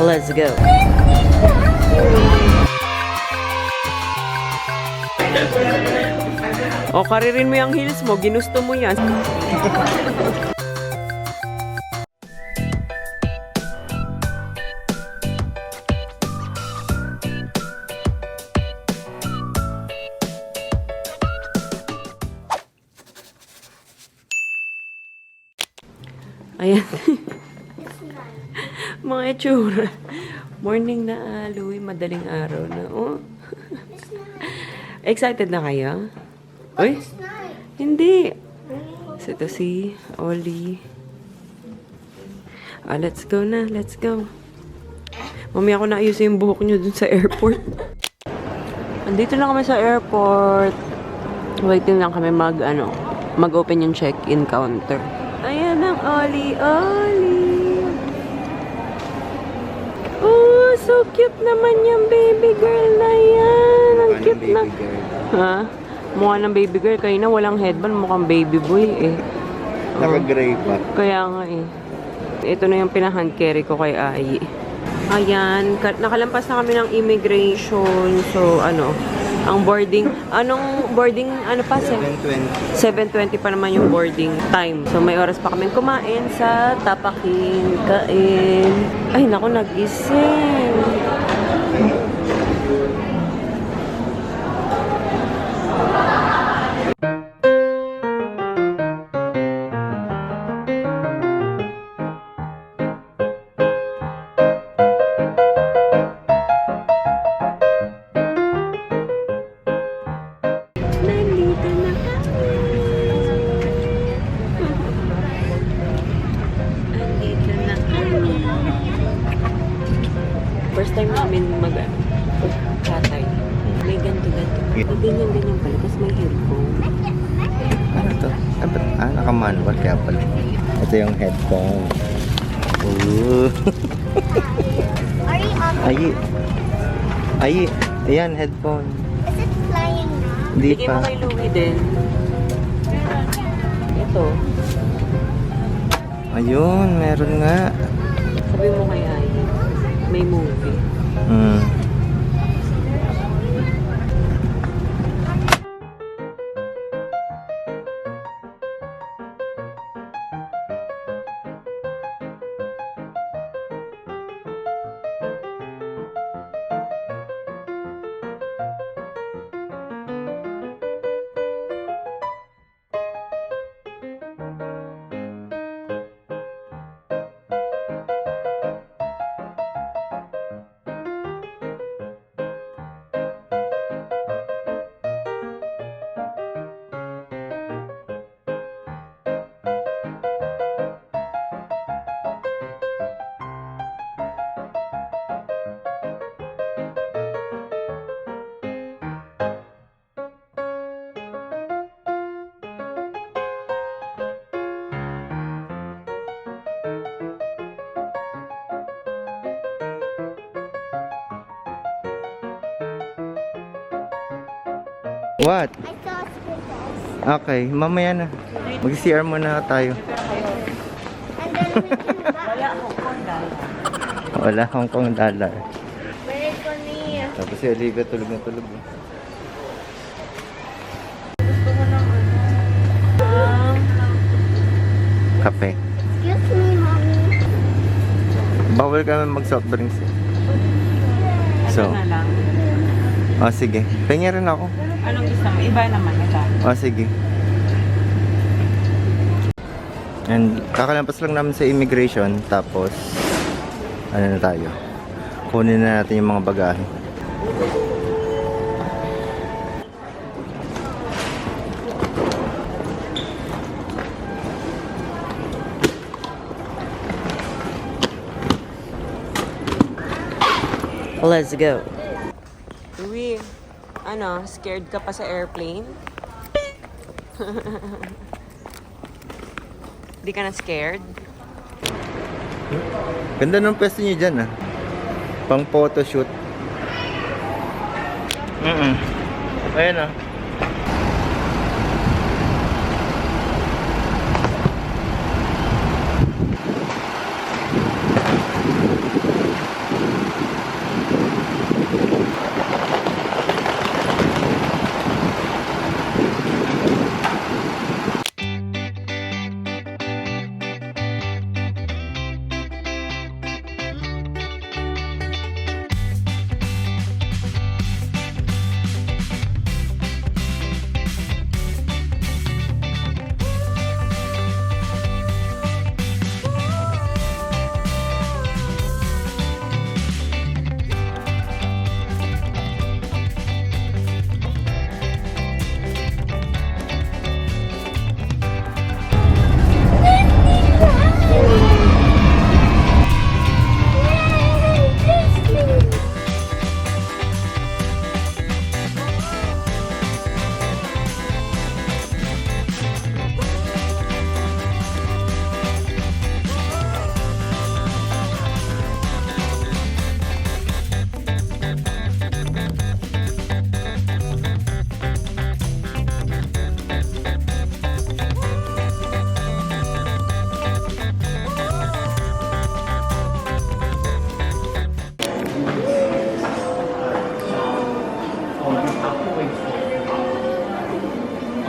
Let's go. O, karirin mo yung heels mo. Ginusto mo yan. Ayan. Mga itsura. Morning na aloy, madaling araw na. Oh. Excited na kayo? Uy? Hindi. So, ito si Oli. Let's go na. Let's go. Mamaya ko na ayusin yung buhok nyo dun sa airport. Andito na kami sa airport. Waiting lang kami mag-open yung check-in counter. Ayan ang Oli. Oli! Oh, so cute naman yung baby girl na yan. Ang cute na. Ha? Mukha ng baby girl. Kaya na walang headband. Mukhang baby boy eh. Naka-gray pa. Kaya nga eh. Ito na yung pinahand carry ko kay Ai. Ayan. Nakalampas na kami ng immigration. So, ang boarding. Anong boarding? Ano pa? 7:20. 7:20 pa naman yung boarding time. So, may oras pa kami kumain sa Tapaking Kain. Ay, naku, nagising. First time namin katay. May ganto-ganto. Ganyan-ganyan pala. Tapos may headphone. Ano to? Naka-manual kaya pala. Ito yung headphone. Ooh. Ayi. Ayi. Ayan, headphone. Is it flying now? Hindi Bigay pa. mo kay Louie din. Ito. Ayun, meron nga. Sabi mo kay Ai. May movie. What? I saw squiggles. Okay, mamaya na. Mag-CR muna tayo. And then we can buy. Wala Hong Kong dollar. Where is Bonnie? Tapos si Olivia tulog na tulog. Kape. Excuse me, mommy. Bawal kami mag-soft drinks. So, Ano na lang? sige. Pengi rin ako. Anong gusto mo? Iba naman ito. Sige. And kakalampas lang namin sa immigration. Tapos, ano na tayo? Kunin na natin yung mga bagahe. Let's go. Louie, scared ka pa sa airplane? Di ka na scared? Ganda ng pwesto niyo dyan pang photoshoot. Ayan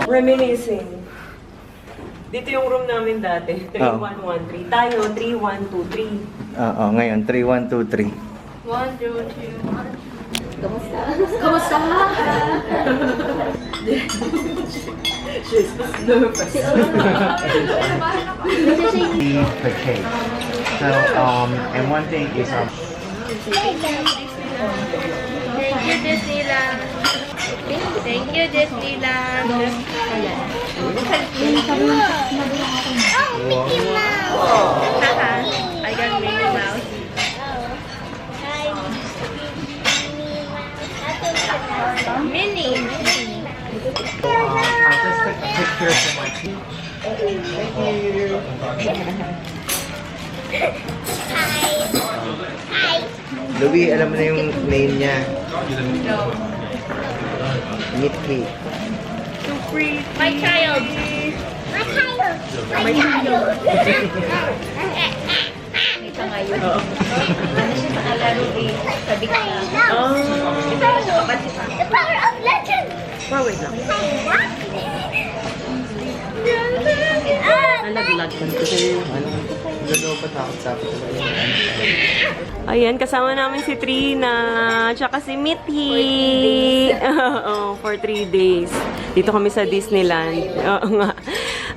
Reminiscing. Dito yung room namin dati. Oh. 3113. Tayo, 3123. Oo, ngayon, 3123. 1, 2, 3, 1. The cake. So, and one thing is, Thank you, Disneyland. Thank you, Disneyland. Oh, Mickey Mouse. Haha, I got Mickey Mouse. Minnie. I'll just take a picture for my team. Louie, alam mo na yung name niya. Mickey. My child. My child. My child. Ito ngayon. Ano siya nakalaro eh. Sabi ka na. The power of legend. Wait lang. Nalaglag ka kasi. Gano'n pa takot sa akin. Ayan, kasama namin si Trina, tsaka si Mithy. Oo, for 3 days. Dito kami sa Disneyland. Oo nga.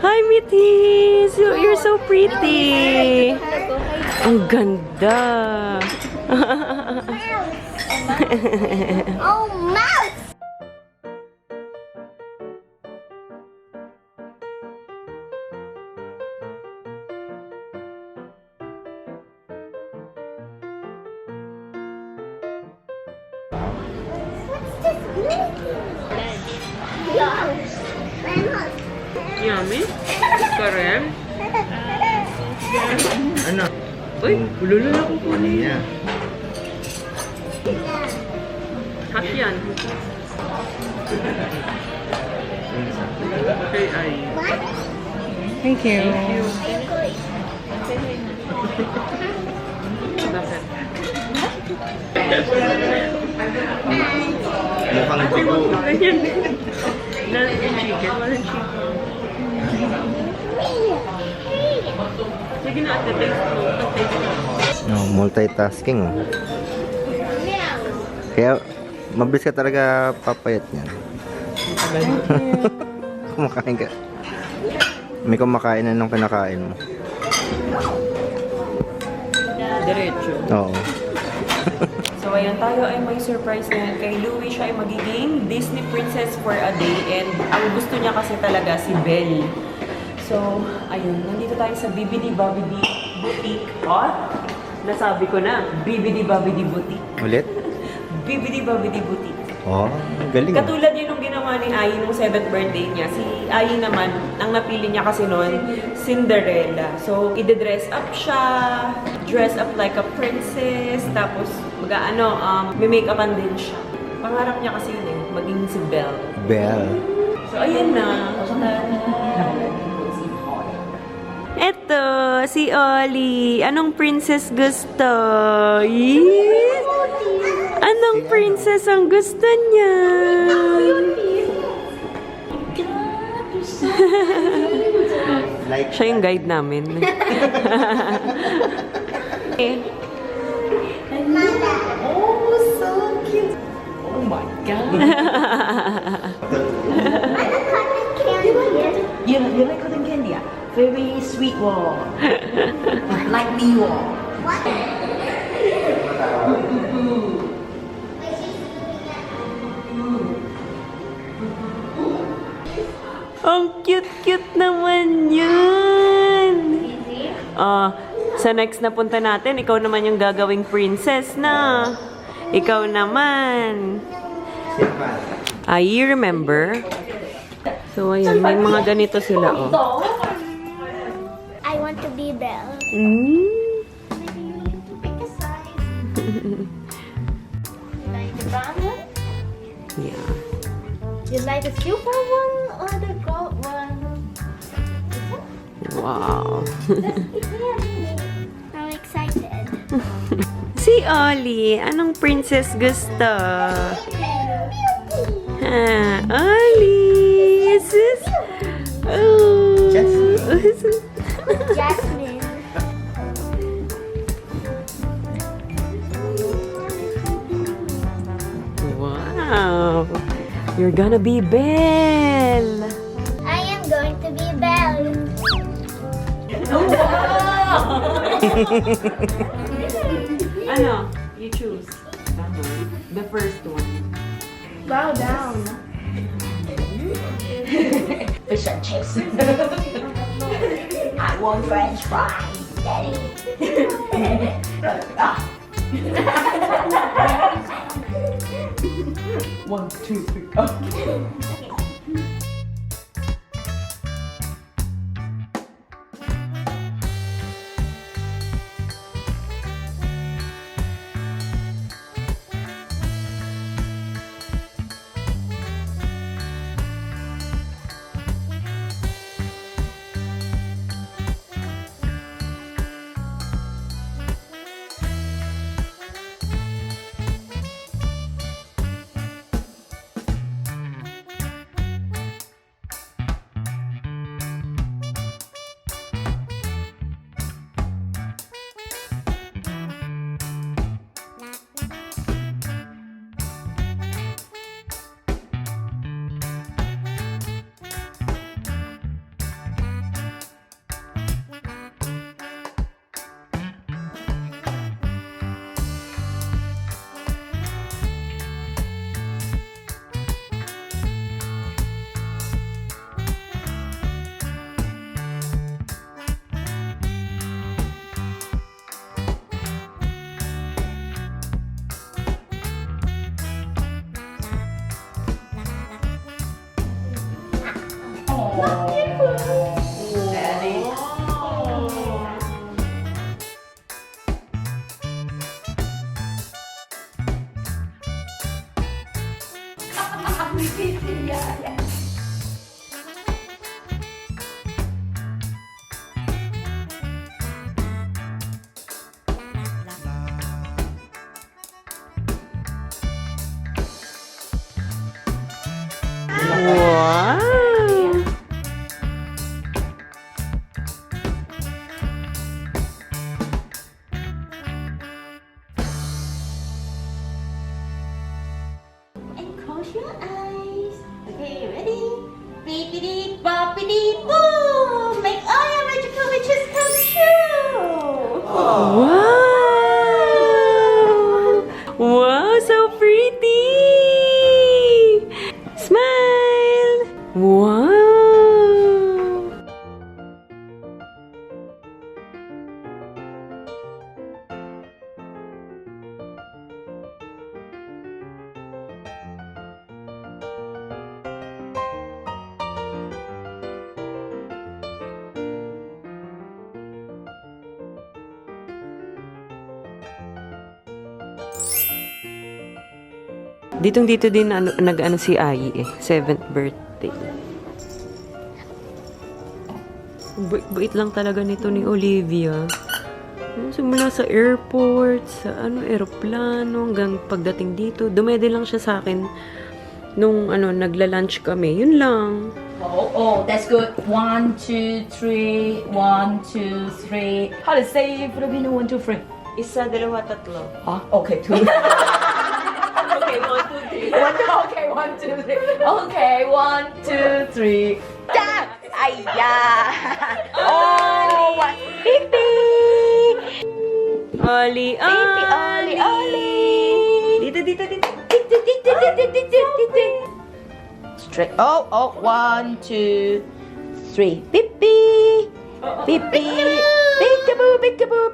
Hi, Mithy! So, you're so pretty. Ang ganda. Oh, mouse. What's this glue? Yummy. Karen. Ano? Uy, ululula ko po Ano niya? Hot yan. Okay, ay. What? Thank you. Mukhang dugo. Ganyan. Walang chicken, walang chicken. Sige na, taste mo. No, multitasking oh. Kaya mabilis ka talaga papayat niyan. Kumakain ka. May kumakain na nung kinakain mo. Diretso. Oo. So, ayan, tayo ay may surprise ngayon kay Louie. Siya ay magiging Disney princess for a day. And ang gusto niya kasi talaga si Belle. So, ayun, nandito tayo sa Bibidi Babidi Boutique. Oh, nasabi ko na, Bibidi Babidi Boutique. Ulit? Bibidi Babidi Boutique. Oh, galing. Katulad yun nung ginawa ni Ai nung 7th birthday niya. Si Ai naman, ang napili niya kasi noon, Cinderella. So, ide-dress up siya, dress up like a princess, tapos may make-upan din siya. Pangarap niya kasi yun maging si Belle. Belle. So, ayun na. Eto, si Ollie. Anong princess gusto? Yee! Anong princess ang gusto niya? Like Siya yung guide namin. Oh, so cute. Oh my God. You like cotton candy? Ah? Very sweet wall. Like me wall. Ang cute-cute naman yun. Sa next na punta natin, ikaw naman yung gagawing princess na. Ikaw naman. You remember? So, ayan, may mga ganito sila, oh. I want to be Belle. Mm. Maybe you need to pick a size. You like the brown one? Yeah. You like the silver one or the gold one? Wow. I'm excited. Si Ollie, anong princess gusto? Ha, Ollie, sus You're gonna be Belle! I am going to be Belle. Ano? You choose. The first one. Bow down. Fish and chips. I want French fries, Daddy. One, two, three, go. Wow! And close your eyes. Okay, ready? Beepity boppity boom! Make all your magical wishes come true! Wow! Wow, so pretty! Smile! Wow! Ditong-dito din nag-ano si Ai eh. 7th birthday. Bait lang talaga nito ni Olivia. Simula sa airport, sa aeroplano, hanggang pagdating dito. Dumede lang siya sa akin nung nagla-lunch kami. Yun lang. Oh, that's good. 1, 2, 3. 1, 2, 3. How to say Filipino 1, 2, 3? Isa, dalawa, tatlo. Huh? Okay, 2. Okay, 1, 2, 3. Okay, 1, 2, 3. Okay, 1, 2, 3. Da! Aya! Oh! Pipi! Oli, Pipi, Oli, Oli! Dito, dito, dito. Straight. Oh, 1, 2, 3. Pipi! Pipi! Peekaboo, peekaboo!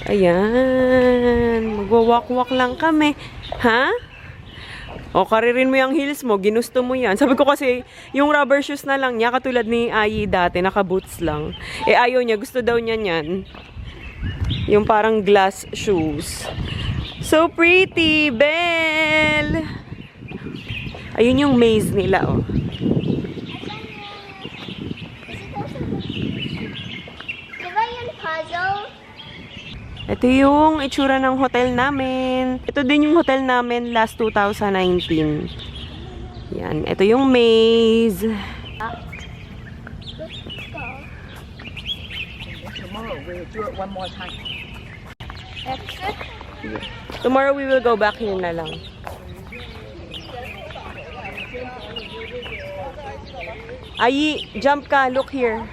Ayan. Magwawak-wak lang kami. Ha? O, karirin mo yung heels mo. Ginusto mo yan. Sabi ko kasi, yung rubber shoes na lang niya, katulad ni Ai dati, naka-boots lang. Eh, ayaw niya. Gusto daw niya yan. Yung parang glass shoes. So pretty, Belle! Ayun yung maze nila, oh. Di ba yung puzzle? Ito yung itsura ng hotel namin. Ito din yung hotel namin last 2019. Yan. Ito yung maze. Let's go. we'll do it one more time. Exit. Tomorrow we will go back here na lang. Ayi, jump ka. Look here.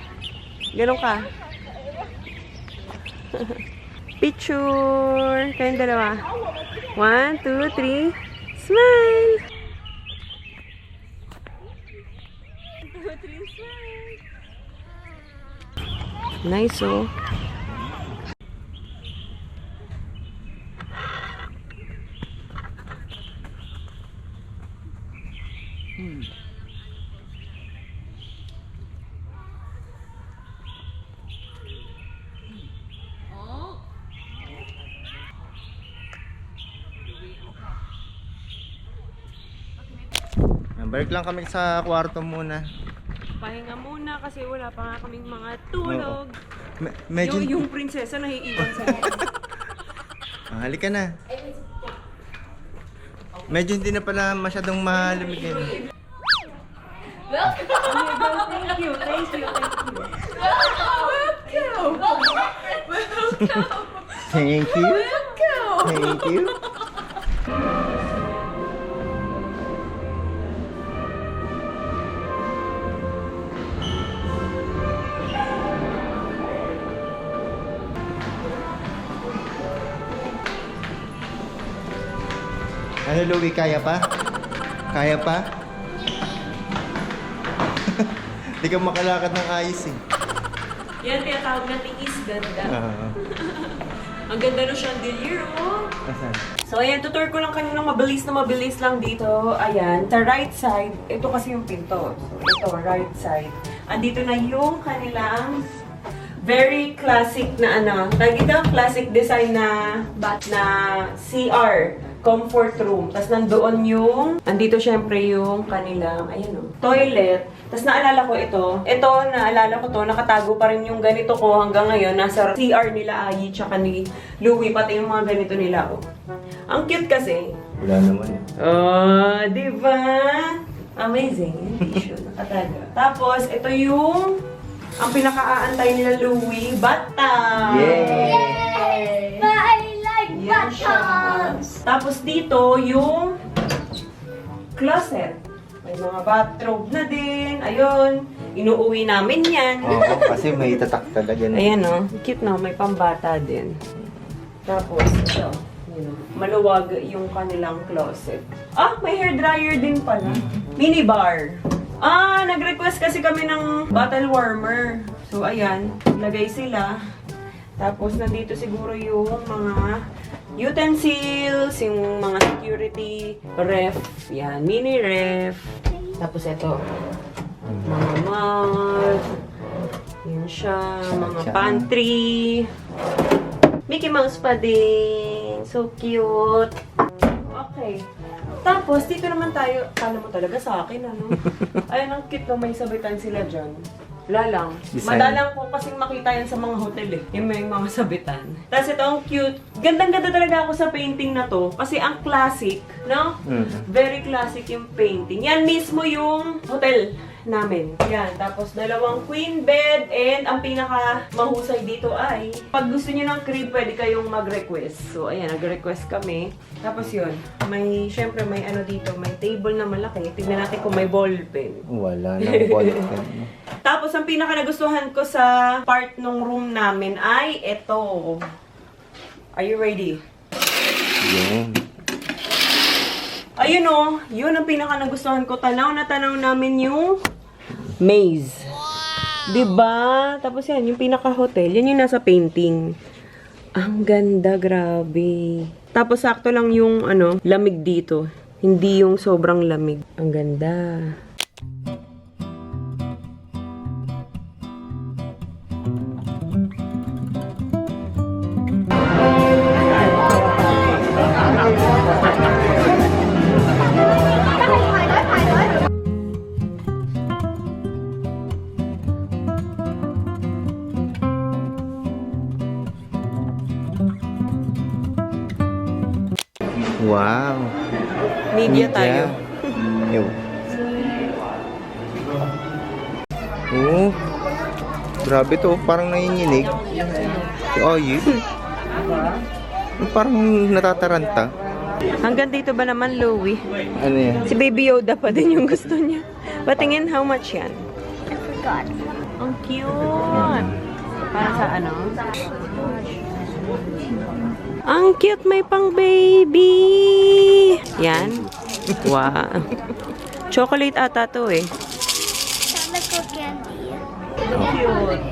Ganon ka. Picture. Kayong dalawa. 1, 2, 3. Smile. 1, 2, 3, smile. Nice, oh. Balik lang kami sa kwarto muna. Pahinga muna kasi wala pa nga kaming mga tulog. Medyo... Yung prinsesa nahiiwan sa halika na. Medyo hindi na pala masyadong malamig ngayon. Thank you, thank you, thank you. Thank you. Thank you. Ano, Louie? Kaya pa? Kaya pa? Hindi ka makalakad ng ayos eh. Yan, tinatawag natin is ganda. Oo. Ang ganda ng chandelier, oh. Asan? So, ayan, tutur ko lang kanina mabilis lang dito. Ayan, sa right side, ito kasi yung pinto. So, ito, right side. Andito na yung kanilang very classic na ano, tagita classic design na CR. Comfort room. Tapos nandoon yung, andito syempre yung kanilang, ayun o, toilet. Tapos naalala ko naalala ko to, nakatago pa rin yung ganito ko hanggang ngayon. Nasa CR nila Ayi, tsaka ni Louie, pati yung mga ganito nila. Oh. Ang cute kasi. Wala naman eh. Oh, di ba? Amazing. Yung tissue, nakatago. Tapos, ito yung, ang pinaka-aantay nila Louie, bathtub. Yay! I like Yan siya. buttons. Tapos dito, yung closet. May mga bathrobe na din. Ayun. Inuuwi namin yan. Oo, kasi may tatak talaga na. Ayan o. Cute na. May pambata din. Tapos, ito. Yun, maluwag yung kanilang closet. Ah, may hair dryer din pala. Mini bar. Ah, nag-request kasi kami ng bottle warmer. So, ayan. Lagay sila. Tapos, nandito siguro yung mga utensils, yung mga security, ref. Yan, mini ref. Tapos, ito. Mga mug. Yan siya. Mga pantry. Mickey Mouse pa din. So cute. Okay. Tapos, dito naman tayo. Kala mo talaga sa akin, ano? Ayun, ang cute no. May sabitan sila dyan. Wala lang. Design. Madalang po kasing makita yan sa mga hotel eh. Yung may mga sabitan. Tapos ito, ang cute. Gandang-ganda talaga ako sa painting na to. Kasi ang classic, no? Very classic yung painting. Yan mismo yung hotel namin. Yan. Tapos, dalawang queen bed. And ang pinaka mahusay dito ay, pag gusto niyo ng crib, pwede kayong mag-request. So, ayan. Nag-request kami. Tapos yun. May, syempre, may ano dito. May table na malaki. Tignan natin kung may ballpen. Wala nang ballpen. Tapos, ang pinaka nagustuhan ko sa part ng room namin ay ito. Are you ready? Yun. Ayun o, yun ang pinaka nagustuhan ko. Tanaw na tanaw namin yung maze. Diba? Tapos yan, yung pinaka-hotel. Yan yung nasa painting. Ang ganda, grabe. Tapos sakto lang yung ano, lamig dito. Hindi yung sobrang lamig. Ang ganda. Wow. Media tayo. Yo. Oh. Grabe to, parang nanginginig. Si Ayi. Parang natataranta. Hanggang dito ba naman, Louie? Ano yan? Si Baby Yoda pa din yung gusto niya. Patingin, how much yan? I forgot. Ang cute! Para sa ano? Ang cute, may pang baby! Yan. Wow. Chocolate ata to eh. Chemical candy. Cute.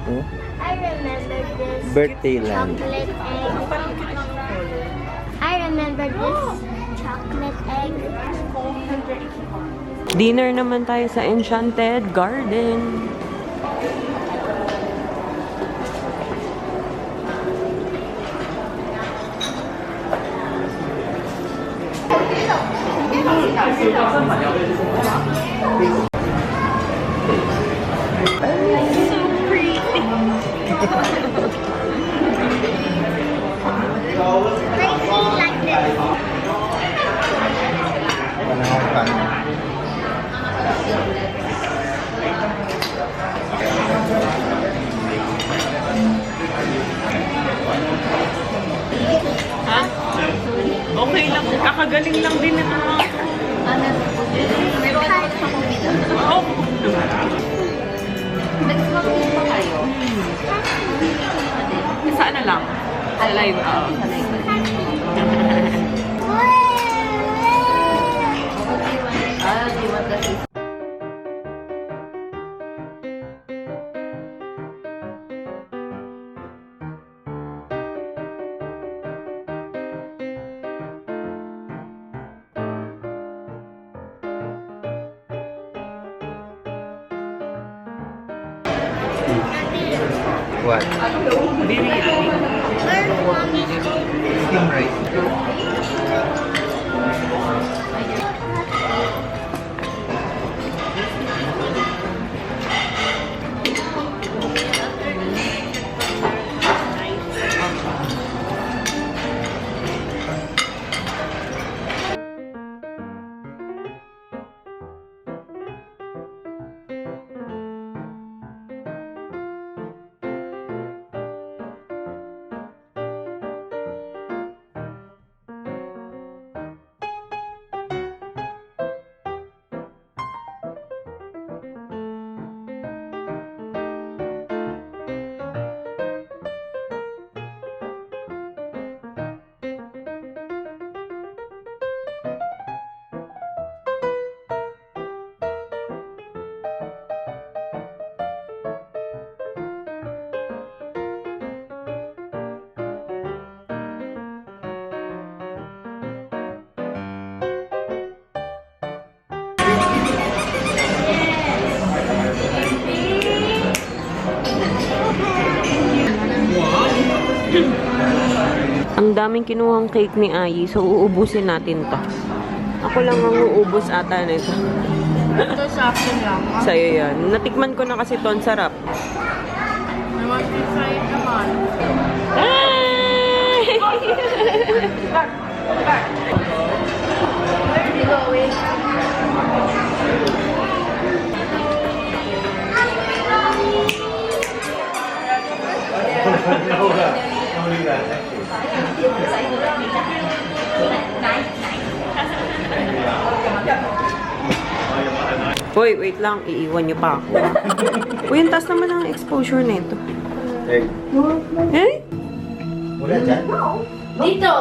Oh, I remember this birthday land. chocolate egg. I remember this chocolate egg. Dinner naman tayo sa Enchanted Garden. Like this. Panahon pa. Ha? Okay lang. Kakagaling lang din ito mga. Oo. Nag-smoking pa kayo? Saan na lang? Sa live. Di want kasi. What? Biryani. Steam rice. Ang daming kinuhang cake ni Ayi, so uubusin natin to. Ako lang ang uubos ata nito. Ito sa akin lang. Sa'yo yan. Natikman ko na kasi to, ang sarap. Naman try naman. Ay! Where are you going? Hoy, wait lang. Iiwan niyo pa ako. Uy, ang taas naman ang exposure nito. Eh, Eh? wala dyan? Dito!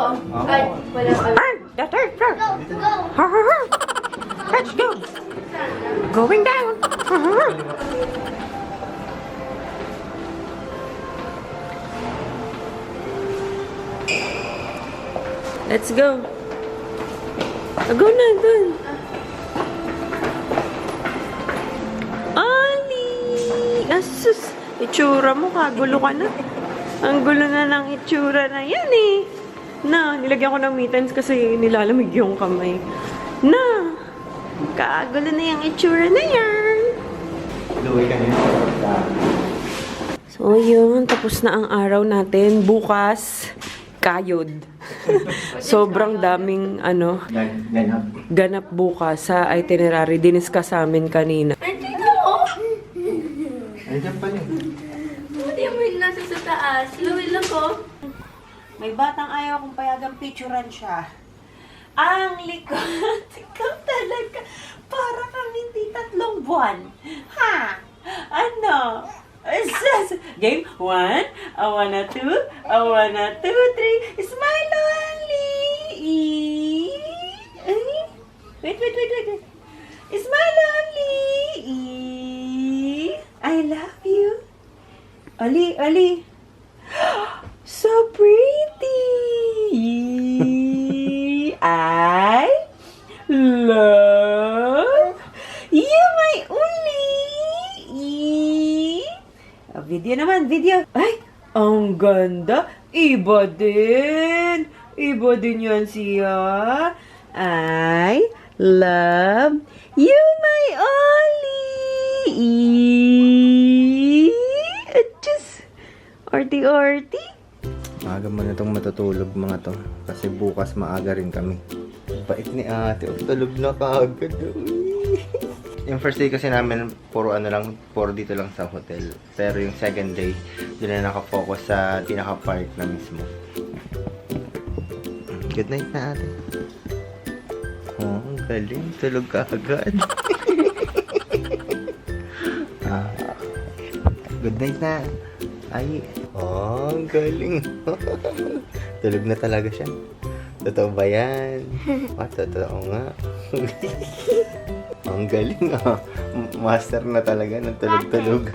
Ay, walang alam. Ah! That's it! Go, go. Ha, ha, ha. Let's go! Going down! Ha, ha, ha. Let's go! Go na, dun! Ali! Asus! Itsura mo, kagulo ka na. Ang gulo na ng itsura na yan eh. Na, nilagyan ko ng mittens kasi nilalamig yung kamay. Na! Kagulo na yung itsura na yan. Luwi ka nito. So yun, tapos na ang araw natin. Bukas, kayod. Sobrang daming ganap bukas sa itinerary. Diniscuss sa amin kanina. May batang ayaw kong payagang picturean siya. Ang likod. Ikaw talaga. Para kami di 3 buwan. Ha? Ano? Game 1. I wanna 2. I wanna 2, 3. Smile only. Wait. Smile only. I love you. Ali. So pretty. I love you, my only. Video naman, video. Ay, ang ganda. Iba din yan siya. I love you, my only. Just orti. Maaga mo na itong matutulog mga to. Kasi bukas maaga rin kami. Bait ni ate. Tulog na kaagad. Yung first day kasi namin, puro dito lang sa hotel. Pero yung second day, doon na nakafocus sa pinaka-park na mismo. Good night na ate. Oh, ang galing. Tulog ka agad. Good night na. Ay, oh, ang galing. Tulog na talaga siya. Totoo ba yan? Totoo nga. Ang galing ah. Master na talaga ng tulog-tulog.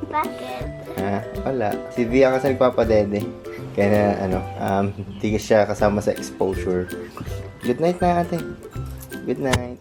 Bakit? Wala. Si Via kasi nagpapadede. Kaya na, hindi siya kasama sa exposure. Good night na ate. Good night.